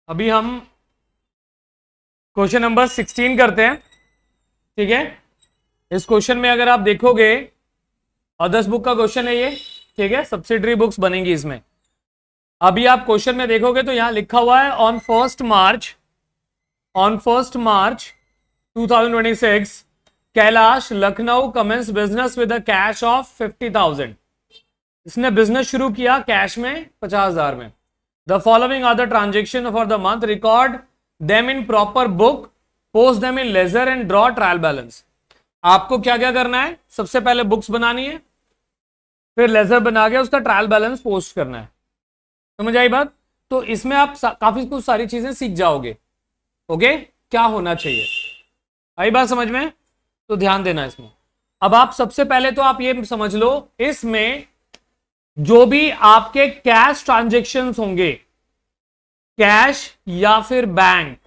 अभी हम question number 16 करते हैं। ठीक है, इस क्वेश्चन में अगर आप देखोगे अदर्स बुक का क्वेश्चन है ये। ठीक है, सब्सिडरी बुक्स बनेंगी इसमें। अभी आप क्वेश्चन में देखोगे तो यहां लिखा हुआ है on 1 March 2026 Kailash Lucknow commences business with a cash of 50,000। इसने बिजनेस शुरू किया कैश में 50,000 में। The following are the transaction for the month, record them in proper book, post them in ledger and draw trial balance. आपको क्या क्या करना है? सबसे पहले बुक्स बनानी है, फिर लेजर बना के उसका ट्रायल बैलेंस पोस्ट करना है। समझ आई बात? तो इसमें आप काफी कुछ सारी चीजें सीख जाओगे। ओके, क्या होना चाहिए, आई बात समझ में? तो ध्यान देना इसमें। अब आप सबसे पहले तो आप ये समझ लो, इसमें जो भी आपके कैश ट्रांजेक्शन्स होंगे, कैश या फिर बैंक,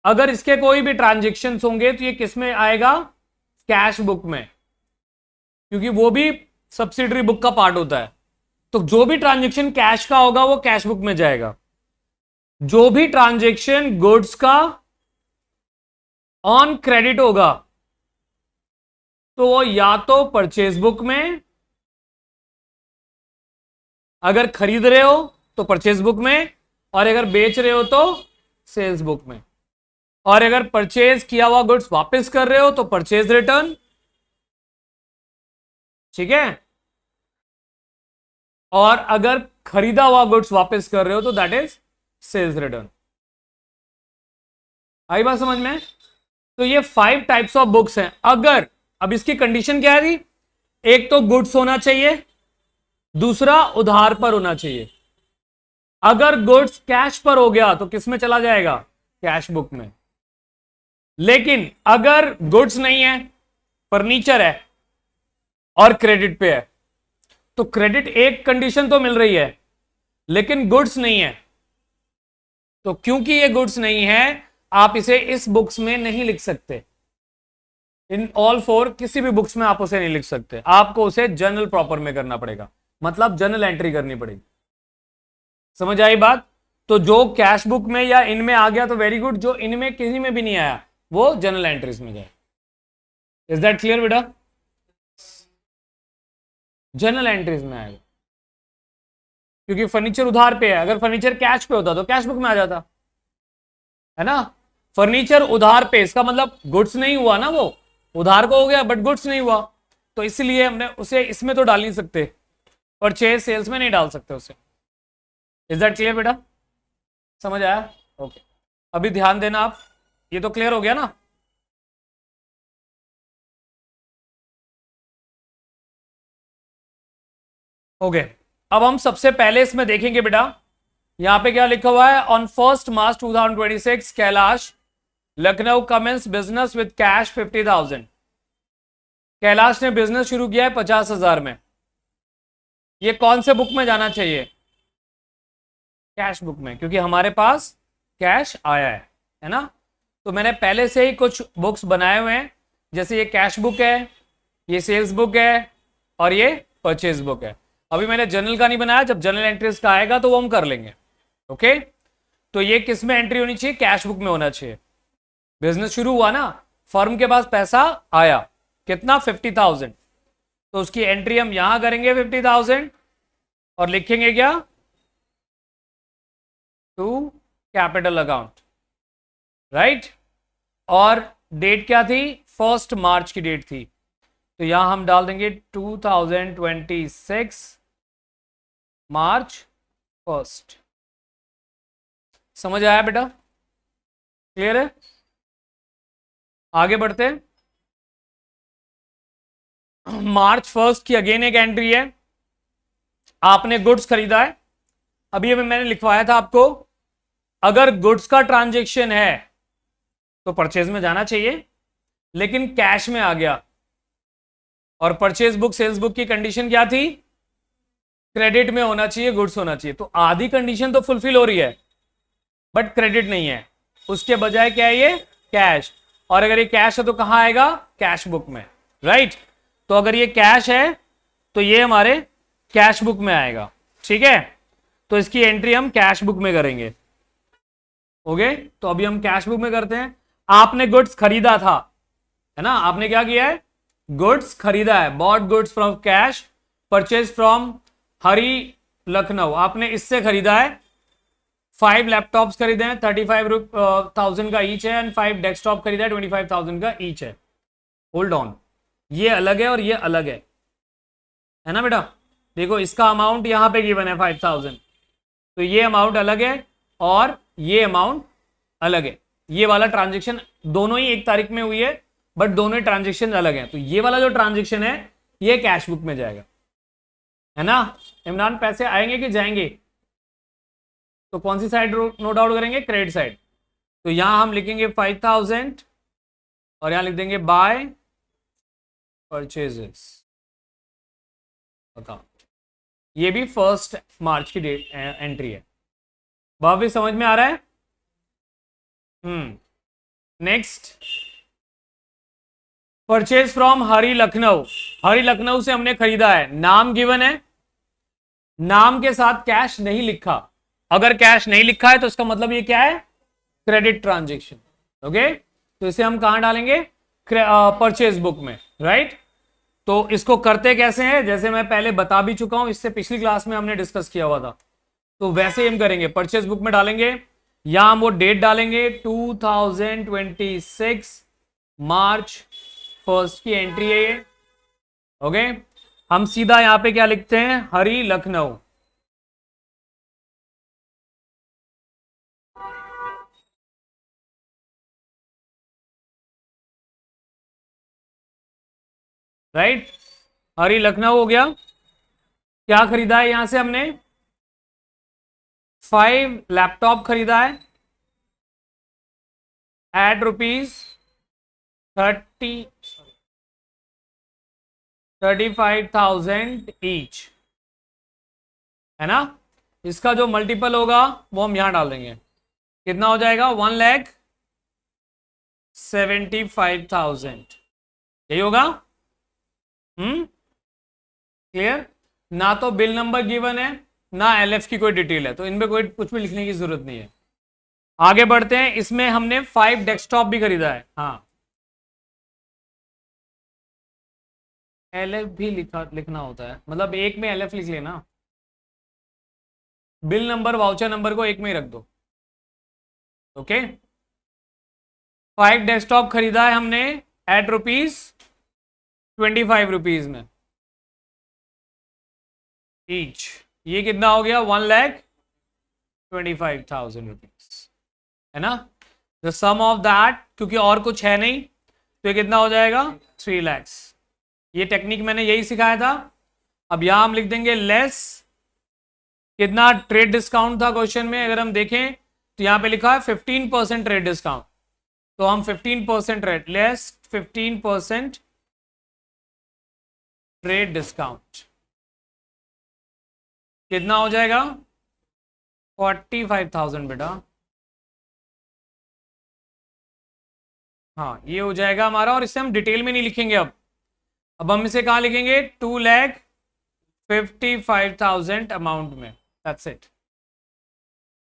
अगर इसके कोई भी ट्रांजेक्शन्स होंगे तो ये किस में आएगा? कैश बुक में, क्योंकि वो भी सब्सिडरी बुक का पार्ट होता है। तो जो भी ट्रांजेक्शन कैश का होगा वो कैश बुक में जाएगा। जो भी ट्रांजेक्शन गुड्स का ऑन क्रेडिट होगा तो वो या तो परचेज बुक में, अगर खरीद रहे हो तो परचेज बुक में, और अगर बेच रहे हो तो सेल्स बुक में, और अगर परचेज किया हुआ गुड्स वापस कर रहे हो तो परचेज रिटर्न। ठीक है, और अगर खरीदा हुआ गुड्स वापस कर रहे हो तो दैट इज सेल्स रिटर्न। आई बात समझ में? तो ये 5 टाइप्स ऑफ बुक्स हैं। अगर अब इसकी कंडीशन क्या है थी? एक तो गुड्स होना चाहिए, दूसरा उधार पर होना चाहिए। अगर गुड्स कैश पर हो गया तो किस में चला जाएगा? कैश बुक में। लेकिन अगर गुड्स नहीं है, फर्नीचर है और क्रेडिट पे है, तो क्रेडिट एक कंडीशन तो मिल रही है लेकिन गुड्स नहीं है। तो क्योंकि ये गुड्स नहीं है, आप इसे इस बुक्स में नहीं लिख सकते। इन ऑल 4 किसी भी बुक्स में आप उसे नहीं लिख सकते। आपको उसे जर्नल प्रॉपर में करना पड़ेगा, मतलब जर्नल एंट्री करनी पड़ेगी। समझ आई बात? तो जो कैश बुक में या इनमें आ गया तो वेरी गुड, जो इनमें किसी में भी नहीं आया वो जर्नल एंट्रीज में जाए। इज दैट क्लियर बेटा? जर्नल एंट्रीज में आएगा, क्योंकि फर्नीचर उधार पे है। अगर फर्नीचर कैश पे होता तो कैश बुक में आ जाता है ना। फर्नीचर उधार पे, इसका मतलब गुड्स नहीं हुआ ना, वो उधार को हो गया बट गुड्स नहीं हुआ, तो इसलिए हमने उसे इसमें तो डाल नहीं सकते, परचेज सेल्स में नहीं डाल सकते उसे। इज दैट क्लियर बेटा? समझ आया? ओके, अभी ध्यान देना आप, ये तो क्लियर हो गया ना। ओके, अब हम सबसे पहले इसमें देखेंगे बेटा, यहां पे क्या लिखा हुआ है? On 1 March 2026 Kailash Lucknow commences business with cash 50,000। Kailash ने बिजनेस शुरू किया है 50,000 में। ये कौन से बुक में जाना चाहिए? कैश बुक में, क्योंकि हमारे पास कैश आया है ना। तो मैंने पहले से ही कुछ बुक्स बनाए हुए हैं, जैसे ये कैश बुक है, ये सेल्स बुक है और ये परचेज बुक है। अभी मैंने जर्नल का नहीं बनाया, जब जर्नल एंट्रीज का आएगा तो वो हम कर लेंगे। ओके, तो ये किस में एंट्री होनी चाहिए? कैश बुक में होना चाहिए। बिजनेस शुरू हुआ ना, फर्म के पास पैसा आया, कितना? 50,000। तो उसकी एंट्री हम यहां करेंगे 50,000 और लिखेंगे क्या? To capital account, right. और डेट क्या थी? 1 मार्च की डेट थी, तो यहां हम डाल देंगे 2026 मार्च 1। समझ आया बेटा? क्लियर है? आगे बढ़ते हैं। मार्च 1 की अगेन एक एंट्री है, आपने गुड्स खरीदा है। अभी मैंने लिखवाया था आपको, अगर गुड्स का ट्रांजैक्शन है तो परचेज में जाना चाहिए, लेकिन कैश में आ गया और परचेज बुक सेल्स बुक की कंडीशन क्या थी? क्रेडिट में होना चाहिए, गुड्स होना चाहिए। तो आधी कंडीशन तो फुलफिल हो रही है बट क्रेडिट नहीं है, उसके बजाय क्या है? ये कैश। और अगर ये कैश है तो कहां आएगा? कैश बुक में, राइट। तो अगर ये कैश है तो ये हमारे कैश बुक में आएगा। ठीक है, तो इसकी एंट्री हम कैश बुक में करेंगे। ओके, तो अभी हम कैश बुक में करते हैं। आपने गुड्स खरीदा था, है ना, आपने क्या किया है, गुड्स खरीदा है, bought goods from cash, purchase from Hari Lucknow, आपने इससे खरीदा है। 5 लैपटॉप्स खरीदे हैं, 35,000 का ईच है, एंड 5 डेस्कटॉप खरीदा है, 25,000 का ईच है। होल्ड ऑन, ये अलग है और ये अलग है ना बेटा। देखो इसका अमाउंट यहां पे गिवन है 5,000, तो ये अमाउंट अलग है और ये अमाउंट अलग है। ये वाला ट्रांजेक्शन दोनों ही 1 तारीख में हुई है, बट दोनों ट्रांजेक्शन अलग हैं। तो ये वाला जो ट्रांजेक्शन है ये कैश बुक में जाएगा, है ना। इमरान, पैसे आएंगे कि जाएंगे, तो कौन सी साइड नोट आउट करेंगे, क्रेडिट साइड। तो यहां हम लिखेंगे 5,000 और यहां लिख देंगे बाय परचेजेस अकाउंट। ये भी 1 मार्च की डेट एंट्री है। भाभी समझ में आ रहा है? Next, purchase from Hari Lucknow. हरी लखनऊ से हमने खरीदा है, नाम गिवन है, नाम के साथ कैश नहीं लिखा। अगर कैश नहीं लिखा है तो इसका मतलब ये क्या है, क्रेडिट ट्रांजेक्शन। ओके, तो इसे हम कहां डालेंगे, परचेज बुक में, राइट। तो इसको करते कैसे हैं, जैसे मैं पहले बता भी चुका हूं, इससे पिछली क्लास में हमने डिस्कस किया हुआ था। तो वैसे ही हम करेंगे, परचेज बुक में डालेंगे, यहां हम वो डेट डालेंगे 2026 मार्च 1 की एंट्री है ये। ओके, हम सीधा यहां पे क्या लिखते हैं, हरी लखनऊ। राइट, हरी लखनऊ हो गया। क्या खरीदा है यहां से हमने, 5 लैपटॉप खरीदा है एट रुपीज 35,000 ईच, है ना। इसका जो मल्टीपल होगा वो हम यहां डाल देंगे, कितना हो जाएगा, 1,75,000, यही होगा। क्लियर। ना तो बिल नंबर गिवन है, ना एलएफ की कोई डिटेल है, तो इनमें कोई कुछ भी लिखने की जरूरत नहीं है। आगे बढ़ते हैं, इसमें हमने 5 डेस्कटॉप भी खरीदा है। हाँ, एलएफ भी लिखना होता है, मतलब एक में एलएफ लिख लेना, बिल नंबर वाउचर नंबर को एक में ही रख दो। ओके, 5 डेस्कटॉप खरीदा है हमने एट रुपीज 25 में ईच। ये कितना हो गया, 1,25,000 रुपीज, है ना। द सम ऑफ दैट, क्योंकि और कुछ है नहीं, तो ये कितना हो जाएगा, 3 लाख। ये टेक्निक मैंने यही सिखाया था। अब यहां हम लिख देंगे लेस, कितना ट्रेड डिस्काउंट था क्वेश्चन में, अगर हम देखें तो यहां पे लिखा है 15% ट्रेड डिस्काउंट, तो हम 15% रेट लेस 15% ट्रेड डिस्काउंट, कितना हो जाएगा, 45,000 बेटा। हाँ, ये हो जाएगा हमारा, और इससे हम डिटेल में नहीं लिखेंगे। अब हम इसे कहां लिखेंगे, 2,55,000 अमाउंट में, दैट्स इट।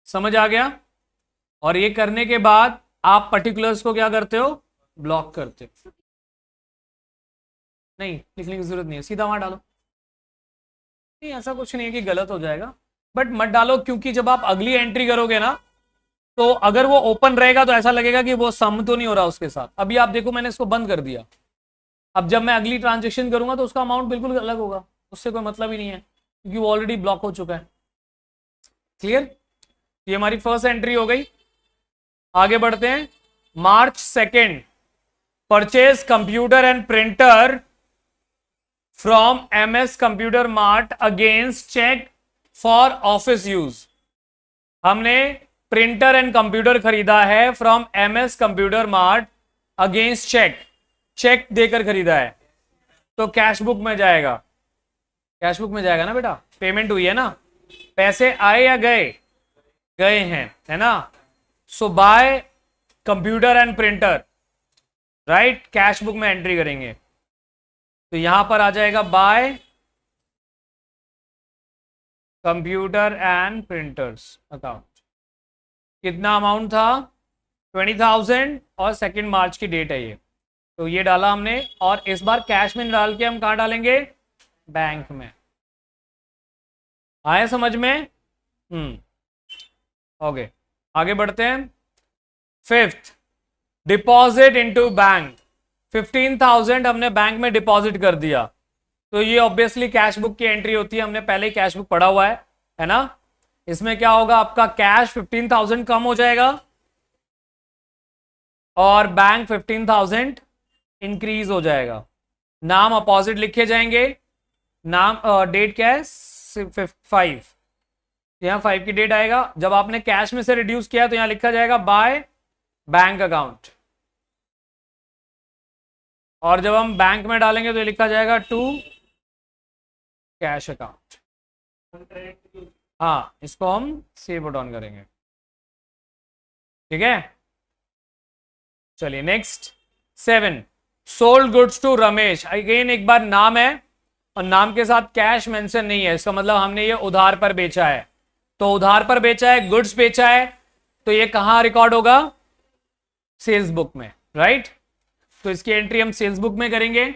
समझ आ गया। और ये करने के बाद आप पर्टिकुलर्स को क्या करते हो, ब्लॉक करते हो। नहीं, लिखने की जरूरत नहीं है, सीधा वहां डालो। नहीं, ऐसा कुछ नहीं है कि गलत हो जाएगा, बट मत डालो, क्योंकि जब आप अगली एंट्री करोगे ना, तो अगर वो ओपन रहेगा तो ऐसा लगेगा कि वो सम तो नहीं हो रहा उसके साथ। अभी आप देखो, मैंने इसको बंद कर दिया, अब जब मैं अगली ट्रांजेक्शन करूंगा तो उसका अमाउंट बिल्कुल अलग होगा, उससे कोई मतलब ही नहीं है, क्योंकि वो ऑलरेडी ब्लॉक हो चुका है। क्लियर, ये हमारी फर्स्ट एंट्री हो गई। आगे बढ़ते हैं, March 2 purchase computer and printer from MS computer mart against cheque for office use. हमने प्रिंटर एंड कंप्यूटर खरीदा है from MS computer mart against cheque, cheque देकर खरीदा है, तो कैश बुक में जाएगा। कैश बुक में जाएगा ना बेटा, पेमेंट हुई है ना, पैसे आए या गए, गए हैं, है ना। So buy computer and printer, right, cash book में एंट्री करेंगे, तो यहां पर आ जाएगा by computer and printers account. कितना अमाउंट था 20,000 और 2 मार्च की डेट है ये, तो ये डाला हमने। और इस बार कैश में डाल के हम कहाँ डालेंगे, बैंक में। आया समझ में? ओके, आगे बढ़ते हैं। Fifth, deposit into bank. 15,000 हमने बैंक में डिपॉजिट कर दिया, तो ये ऑब्वियसली कैश बुक की एंट्री होती है, हमने पहले ही कैश बुक पढ़ा हुआ है ना। इसमें क्या होगा, आपका कैश 15,000 कम हो जाएगा और बैंक 15,000 इंक्रीज हो जाएगा। नाम अपोजिट लिखे जाएंगे। नाम डेट क्या है 5, यहाँ 5 की डेट आएगा। जब आपने कैश में से रिड्यूस किया तो यहाँ लिखा जाएगा बाय बैंक अकाउंट, और जब हम बैंक में डालेंगे तो ये लिखा जाएगा टू कैश अकाउंट। हाँ, इसको हम सेव डाउन करेंगे, ठीक है। चलिए next 7, sold goods to Ramesh. Again एक बार नाम है और नाम के साथ कैश मेंशन नहीं है, इसका मतलब हमने ये उधार पर बेचा है। तो उधार पर बेचा है, गुड्स बेचा है, तो ये कहां रिकॉर्ड होगा, सेल्स बुक में, राइट। तो इसकी एंट्री हम सेल्स बुक में करेंगे।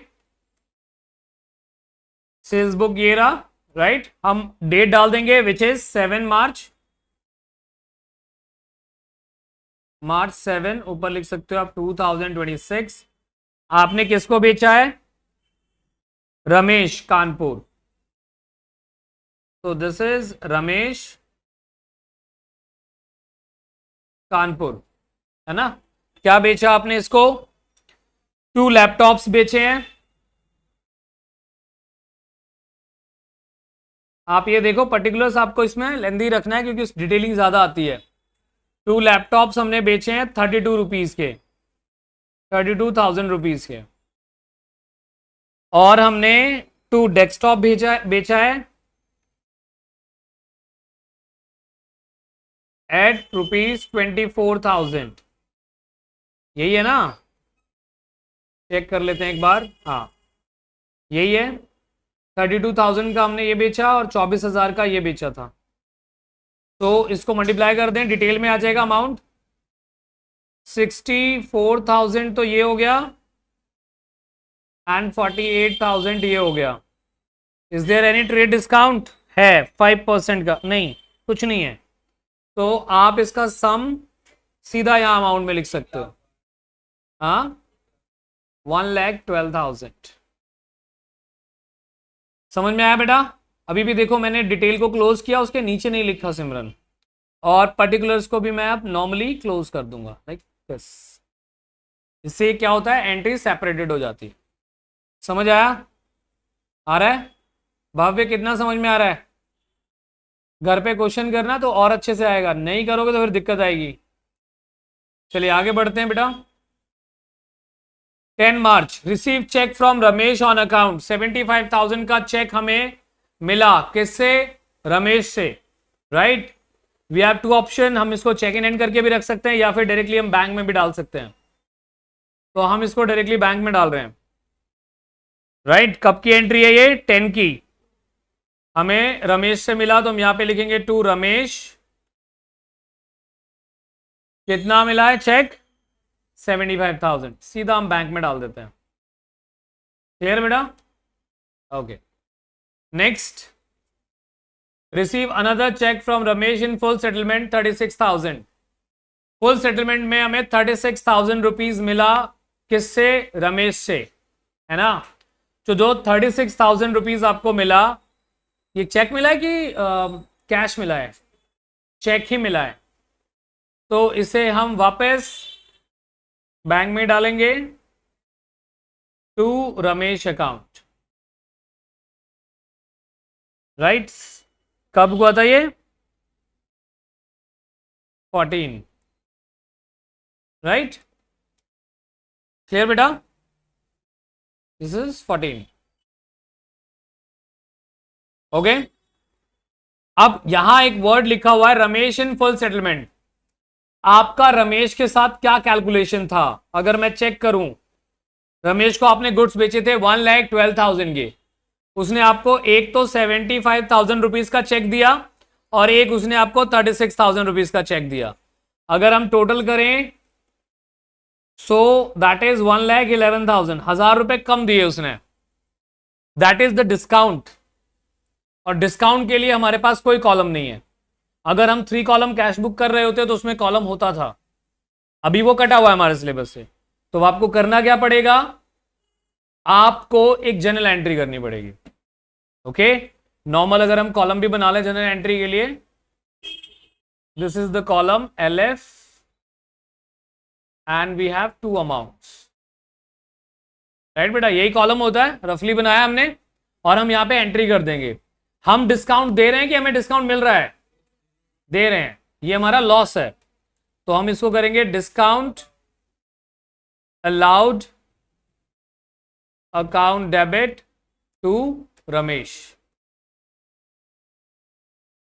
सेल्स बुक ये रहा, राइट। हम डेट डाल देंगे विच इज 7 मार्च 7, ऊपर लिख सकते हो आप 2026। आपने किसको बेचा है, रमेश कानपुर। तो दिस इज रमेश कानपुर, है ना। क्या बेचा आपने इसको, 2 लैपटॉप्स बेचे हैं। आप ये देखो, पर्टिकुलर्स आपको इसमें लेंदी रखना है क्योंकि डिटेलिंग ज्यादा आती है। 2 लैपटॉप्स हमने बेचे हैं 32 रुपीज के, 32,000 रुपीज के। और हमने 2 डेस्कटॉप बेचा है एट ₹24,000। यही है ना, चेक कर लेते हैं एक बार। हाँ यही है, 32,000 का हमने ये बेचा और 24,000 का ये बेचा था। तो इसको मल्टीप्लाई कर दें, डिटेल में आ जाएगा अमाउंट 64,000 तो ये हो गया एंड 48,000 ये हो गया। Is there any trade discount, है 5% का, नहीं कुछ नहीं है। तो आप इसका सम सीधा यहां अमाउंट में लिख सकते हो, हाँ 1,12,000। समझ में आया बेटा? अभी भी देखो मैंने डिटेल को क्लोज किया, उसके नीचे नहीं लिखा सिमरन, और पर्टिकुलर्स को भी मैं अब नॉर्मली क्लोज कर दूंगा लाइक दिस। इससे क्या होता है, एंट्री सेपरेटेड हो जाती है। समझ आया? आ रहा है भव्य? कितना समझ में आ रहा है? घर पे क्वेश्चन करना तो और अच्छे से आएगा, नहीं करोगे तो फिर दिक्कत आएगी। चलिए आगे बढ़ते हैं बेटा। 10 March, receive cheque from Ramesh on account. 75,000 का चेक हमें मिला, किससे, रमेश से, राइट। वी हैव 2 ऑप्शन, हम इसको चेक इन एंड करके भी रख सकते हैं या फिर डायरेक्टली हम बैंक में भी डाल सकते हैं। तो हम इसको डायरेक्टली बैंक में डाल रहे हैं, राइट। कब की एंट्री है ये, 10 की। हमें रमेश से मिला तो हम यहां पे लिखेंगे टू रमेश। कितना मिला है चेक, 75,000। सीधा हम बैंक में डाल देते हैं। क्लियर बेटा? Okay next, receive another cheque from Ramesh in full settlement 36,000। Full settlement में हमें 36,000 रुपीज मिला, किससे, रमेश से, है ना। तो जो 36,000 रुपीज आपको मिला, ये चेक मिला है कि कैश मिला है, चेक ही मिला है। तो इसे हम वापस बैंक में डालेंगे टू रमेश अकाउंट, राइट। कब हुआ था ये, 14, राइट। क्लियर बेटा? This is 14, okay. अब यहां एक वर्ड लिखा हुआ है रमेश इन फुल सेटलमेंट। आपका रमेश के साथ क्या कैलकुलेशन था, अगर मैं चेक करूं, रमेश को आपने गुड्स बेचे थे 1,12,000 के, उसने आपको एक तो 75,000 रुपीज का चेक दिया और एक उसने आपको 36,000 रुपीज का चेक दिया। अगर हम टोटल करें सो दैट इज 1,11,000, 1,000 रुपए कम दिए उसने, दैट इज द डिस्काउंट। और डिस्काउंट के लिए हमारे पास कोई कॉलम नहीं है। अगर हम 3 कॉलम कैश बुक कर रहे होते तो उसमें कॉलम होता था, अभी वो कटा हुआ है हमारे सिलेबस से। तो आपको करना क्या पड़ेगा, आपको एक जनरल एंट्री करनी पड़ेगी। ओके, नॉर्मल अगर हम कॉलम भी बना लें जनरल एंट्री के लिए, this is the column LF and we have 2 amounts, right बेटा, यही कॉलम होता है, रफली बनाया हमने। और हम यहां पे एंट्री कर देंगे। हम डिस्काउंट दे रहे हैं कि हमें डिस्काउंट मिल रहा है, दे रहे हैं, ये हमारा लॉस है, तो हम इसको करेंगे discount allowed account debit to Ramesh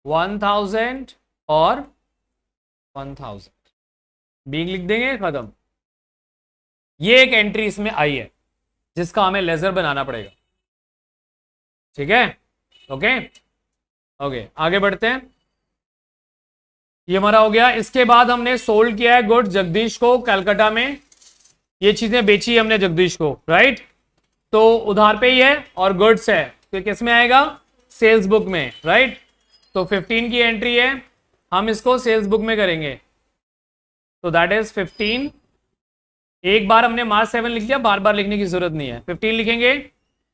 1,000 और 1,000 बीइंग लिख देंगे, खत्म। ये एक एंट्री इसमें आई है जिसका हमें लेजर बनाना पड़ेगा, ठीक है। ओके ओके, आगे बढ़ते हैं। ये हमारा हो गया। इसके बाद हमने सोल्ड किया है गुड जगदीश को कलकत्ता में, ये चीजें बेची है हमने जगदीश को, राइट। तो उधार पे ही है और गुड्स है, तो किस में आएगा, सेल्स बुक में, राइट। तो 15 की एंट्री है, हम इसको सेल्स बुक में करेंगे, तो दैट इज 15। एक बार हमने मार्च 7 लिख लिया, बार बार लिखने की जरूरत नहीं है, 15 लिखेंगे।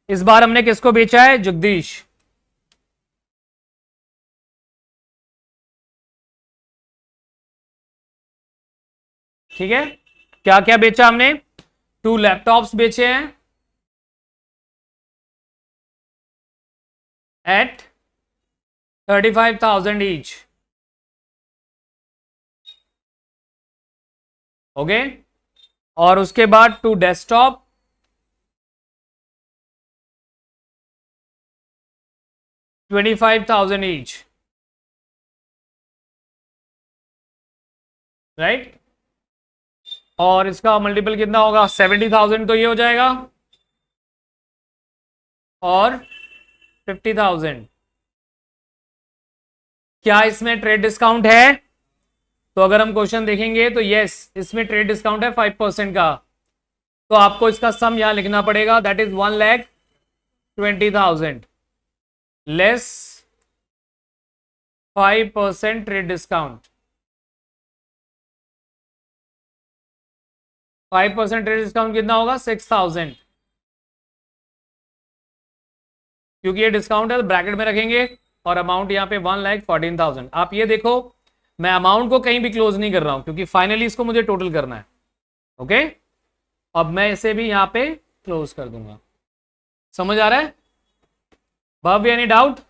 इस बार हमने किसको बेचा है, जगदीश। ठीक है, क्या क्या बेचा हमने, 2 लैपटॉप्स बेचे हैं एट 35,000 ईच, ओके। और उसके बाद 2 डेस्कटॉप $25,000 ईच, राइट। और इसका मल्टीपल कितना होगा, 70,000, तो ये हो जाएगा, और 50,000। क्या इसमें ट्रेड डिस्काउंट है, तो अगर हम क्वेश्चन देखेंगे तो यस, इसमें ट्रेड डिस्काउंट है 5% का। तो आपको इसका सम यहां लिखना पड़ेगा, that is 1,20,000 less 5% trade discount. 5% trade discount कितना होगा, 6,000, क्योंकि ये डिस्काउंट है तो ब्रैकेट में रखेंगे। और अमाउंट यहाँ पे 1,14,000। आप ये देखो, मैं अमाउंट को कहीं भी क्लोज नहीं कर रहा हूं, क्योंकि फाइनली इसको मुझे टोटल करना है, ओके। अब मैं इसे भी यहां पे क्लोज कर दूंगा। समझ आ रहा है भव्य, एनी डाउट?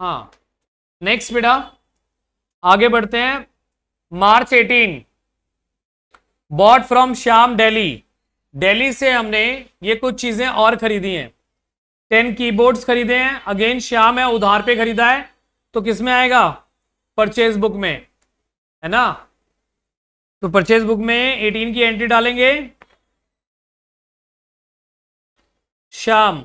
हाँ, नेक्स्ट बेटा आगे बढ़ते हैं। मार्च 18 बॉट फ्रॉम श्याम दिल्ली, दिल्ली से हमने ये कुछ चीजें और खरीदी हैं, 10 कीबोर्ड्स खरीदे हैं, अगेन श्याम है, उधार पे खरीदा है, तो किस में आएगा, परचेज बुक में, है ना। तो परचेज बुक में 18 की एंट्री डालेंगे, श्याम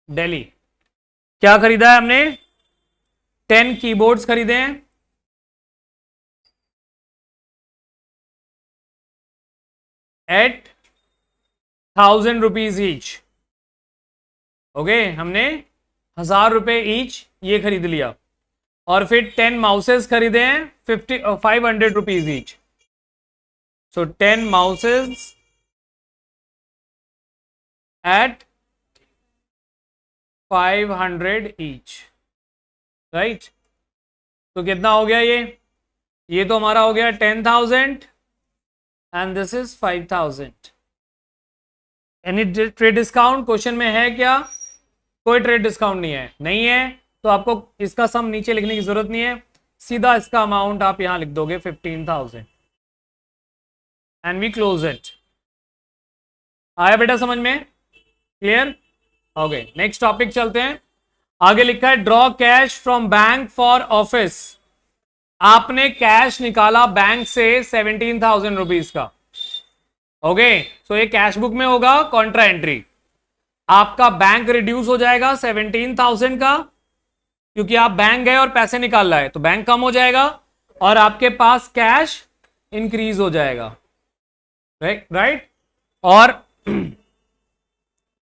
दिल्ली। क्या खरीदा है हमने, 10 कीबोर्ड्स खरीदे हैं एट 1,000 रुपीज ईच, ओके। हमने 1,000 रुपए ईच ये खरीद लिया। और फिर 10 माउसेस खरीदे हैं 500 रुपीज ईच, सो 10 माउसेस एट 500 ईच, राइट। तो कितना हो गया ये तो हमारा हो गया 10,000 and this is 5,000। Any trade discount question में है क्या, कोई ट्रेड डिस्काउंट नहीं है, तो आपको इसका सम नीचे लिखने की जरूरत नहीं है, सीधा इसका अमाउंट आप यहां लिख दोगे 15,000 एंड वी क्लोज इट। आया बेटा समझ में, क्लियर? ओके, नेक्स्ट टॉपिक चलते हैं। आगे लिखा है draw cash from bank for office. आपने कैश निकाला बैंक से 17,000 रुपीज का, ओके। सो ये कैश बुक में होगा, कॉन्ट्रा एंट्री। आपका बैंक रिड्यूस हो जाएगा 17,000 का, क्योंकि आप बैंक गए और पैसे निकाल लाए तो बैंक कम हो जाएगा और आपके पास कैश इंक्रीज हो जाएगा। राइट। और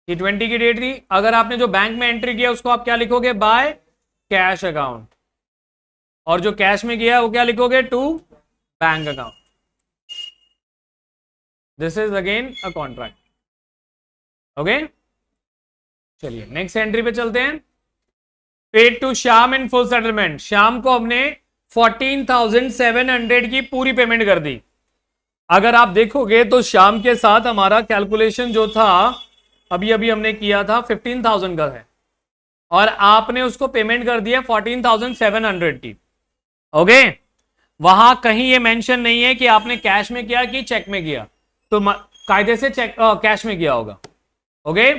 T20 की डेट थी, अगर आपने जो बैंक में एंट्री किया उसको आप क्या लिखोगे, बाय कैश अकाउंट, और जो कैश में किया है वो क्या लिखोगे, to bank account. This is again a contract. Okay, चलिए नेक्स्ट एंट्री पे चलते हैं। Paid to Shyam in full settlement, Shyam को हमने 14,700 की पूरी पेमेंट कर दी। अगर आप देखोगे तो श्याम के साथ हमारा कैलकुलेशन जो था अभी अभी हमने किया था 15,000 का है, और आपने उसको पेमेंट कर दिया 14,700 की। ओके, वहां कहीं ये मेंशन नहीं है कि आपने कैश में किया कि चेक में किया, तो कायदे से चेक कैश में किया होगा। ओके,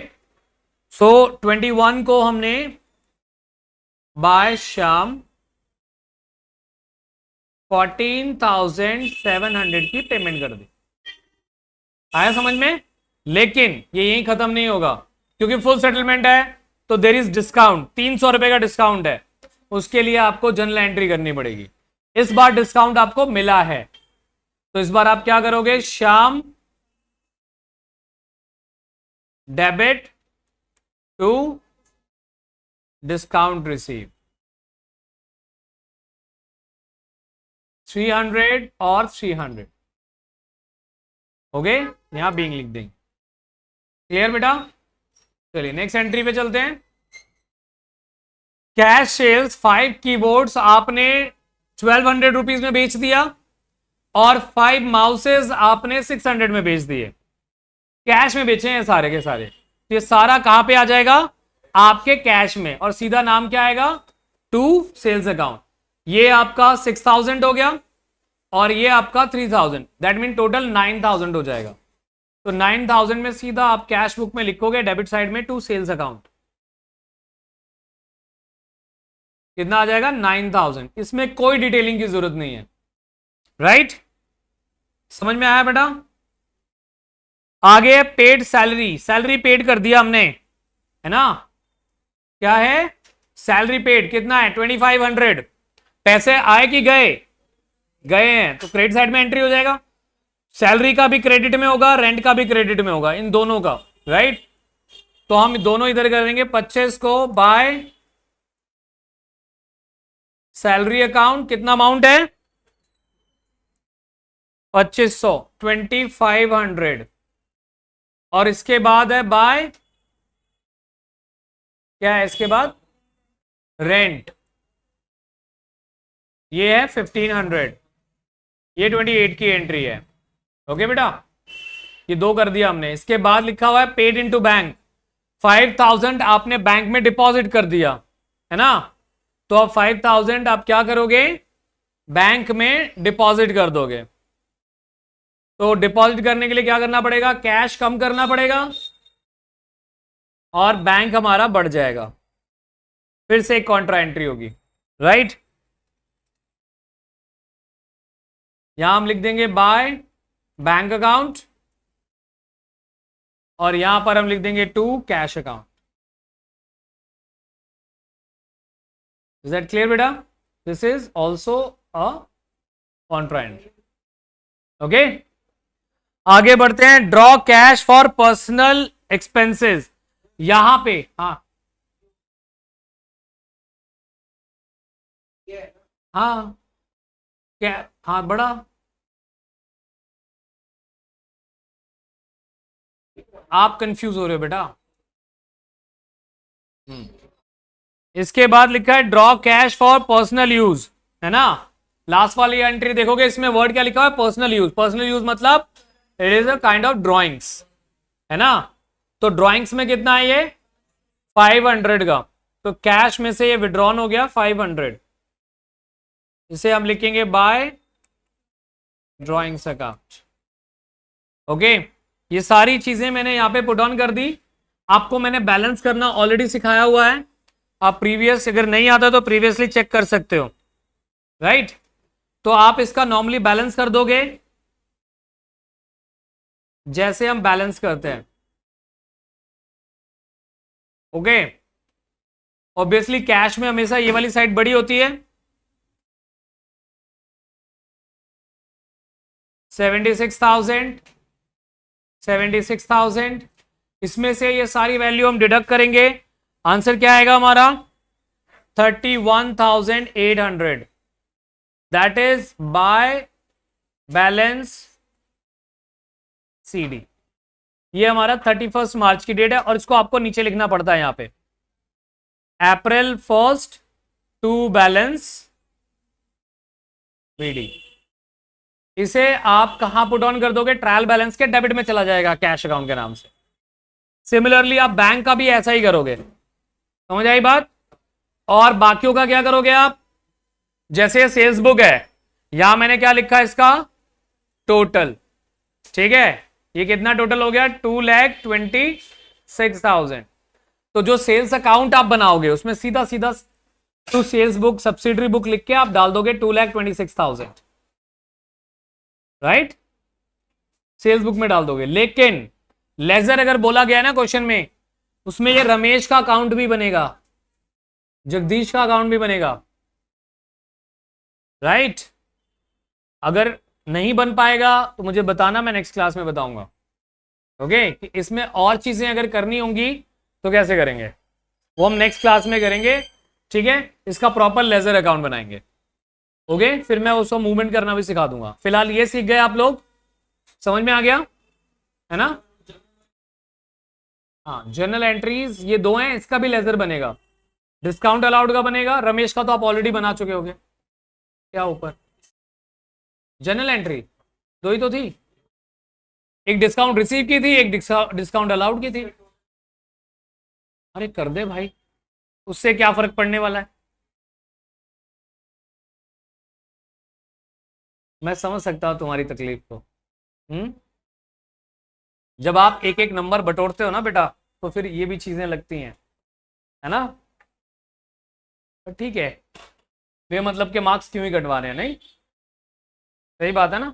सो 21 को हमने बाय श्याम 14,700 की पेमेंट कर दी। आया समझ में? लेकिन ये यहीं खत्म नहीं होगा, क्योंकि फुल सेटलमेंट है तो देर इज डिस्काउंट, 300 रुपए का डिस्काउंट है, उसके लिए आपको जर्नल एंट्री करनी पड़ेगी। इस बार डिस्काउंट आपको मिला है, तो इस बार आप क्या करोगे, Shyam debit to discount receive 300 और 300। ओके, यहां बीइंग लिख देंगे। क्लियर बेटा? चलिए नेक्स्ट एंट्री पे चलते हैं। कैश सेल्स 5 कीबोर्ड्स आपने 1200 रुपीज में बेच दिया, और 5 माउसेस आपने 600 में बेच दिए। कैश में बेचे हैं सारे के सारे, तो ये सारा कहां पे आ जाएगा, आपके कैश में, और सीधा नाम क्या आएगा, टू सेल्स अकाउंट। ये आपका 6,000 हो गया और ये आपका 3,000, दैट मीन टोटल 9,000 हो जाएगा। तो 9,000 में सीधा आप कैश बुक में लिखोगे डेबिट साइड में टू सेल्स अकाउंट, कितना आ जाएगा, 9,000। इसमें कोई डिटेलिंग की जरूरत नहीं है। राइट, समझ में आया बेटा? आगे पेड सैलरी, सैलरी पेड कर दिया हमने, है ना? क्या है, सैलरी पेड कितना है, 2,500। पैसे आए कि गए, गए हैं, तो क्रेडिट साइड में एंट्री हो जाएगा। सैलरी का भी क्रेडिट में होगा, रेंट का भी क्रेडिट में होगा, इन दोनों का। राइट, तो हम दोनों इधर करेंगे, 25 को बाय सैलरी अकाउंट, कितना अमाउंट है, 2500, 2,500, और इसके बाद है बाय, क्या है इसके बाद, रेंट, ये है 1,500, ये 28 की एंट्री है। ओके बेटा, ये दो कर दिया हमने। इसके बाद लिखा हुआ है पेड इनटू बैंक, 5,000 आपने बैंक में डिपॉजिट कर दिया, है ना? तो अब 5,000 आप क्या करोगे, बैंक में डिपॉजिट कर दोगे। तो डिपॉजिट करने के लिए क्या करना पड़ेगा, कैश कम करना पड़ेगा और बैंक हमारा बढ़ जाएगा। फिर से एक कॉन्ट्रा एंट्री होगी। राइट, यहां हम लिख देंगे बाय बैंक अकाउंट, और यहां पर हम लिख देंगे to cash account. Is that clear बेटा? This is also a contra entry. Okay, आगे बढ़ते हैं। Draw cash for personal expenses, यहां पे हाँ हाँ क्या, हाँ बड़ा, आप कंफ्यूज हो रहे हो बेटा। इसके बाद लिखा है draw cash for personal use, है ना? लास्ट वाली एंट्री देखोगे, इसमें वर्ड क्या लिखा है, पर्सनल यूज। पर्सनल यूज मतलब it is a kind of drawings, है ना? तो ड्रॉइंग्स में कितना है ये, 500 का, तो कैश में से ये विड्रॉन हो गया 500। इसे हम लिखेंगे बाय ड्रॉइंग्स अकाउंट। ओके, ये सारी चीजें मैंने यहां पे पुट ऑन कर दी। आपको मैंने बैलेंस करना ऑलरेडी सिखाया हुआ है, आप प्रीवियस अगर नहीं आता तो प्रीवियसली चेक कर सकते हो। राइट, तो आप इसका नॉर्मली बैलेंस कर दोगे जैसे हम बैलेंस करते हैं। ओके, ऑब्वियसली कैश में हमेशा ये वाली साइड बड़ी होती है, 76,000, 76,000, इसमें से ये सारी वैल्यू हम डिडक्ट करेंगे, आंसर क्या आएगा हमारा 31,800, that is by balance CD. ये हमारा 31 मार्च की डेट है और इसको आपको नीचे लिखना पड़ता है यहां पे, अप्रैल 1 टू बैलेंस बीडी। इसे आप कहां पुट ऑन कर दोगे, ट्रायल बैलेंस के डेबिट में चला जाएगा कैश अकाउंट के नाम से। सिमिलरली आप बैंक का भी ऐसा ही करोगे, समझ आई बात। और बाकियों का क्या करोगे आप, जैसे सेल्स बुक है, यहां मैंने क्या लिखा है इसका टोटल, ठीक है, ये कितना टोटल हो गया 2,26,000। तो जो सेल्स अकाउंट आप बनाओगे उसमें सीधा सीधा to sales book subsidiary book लिख के आप डाल दोगे 2,26,000, राइट, सेल्स बुक में डाल दोगे। लेकिन लेजर अगर बोला गया ना क्वेश्चन में, उसमें ये रमेश का अकाउंट भी बनेगा, जगदीश का अकाउंट भी बनेगा, राइट। अगर नहीं बन पाएगा तो मुझे बताना, मैं नेक्स्ट क्लास में बताऊंगा, ओके। कि इसमें और चीजें अगर करनी होंगी तो कैसे करेंगे वो हम नेक्स्ट क्लास में करेंगे, ठीक है। इसका प्रॉपर लेजर अकाउंट बनाएंगे, ओके। फिर मैं उसको मूवमेंट करना भी सिखा दूंगा। फिलहाल ये सीख गए आप लोग, समझ में आ गया है ना। हाँ, जर्नल एंट्रीज ये दो हैं, इसका भी लेजर बनेगा, डिस्काउंट अलाउड का बनेगा, रमेश का तो आप ऑलरेडी बना चुके होगे, क्या ऊपर जनरल एंट्री दो ही तो थी, एक डिस्काउंट रिसीव की थी, एक डिस्काउंट अलाउड की थी। अरे कर दे भाई, उससे क्या फर्क पड़ने वाला है। मैं समझ सकता हूं तुम्हारी तकलीफ को। जब आप एक एक नंबर बटोरते हो ना बेटा, तो फिर ये भी चीजें लगती हैं, है ना। तो ठीक है, वे मतलब के मार्क्स क्यों ही कटवा रहे हैं, नहीं सही बात है ना।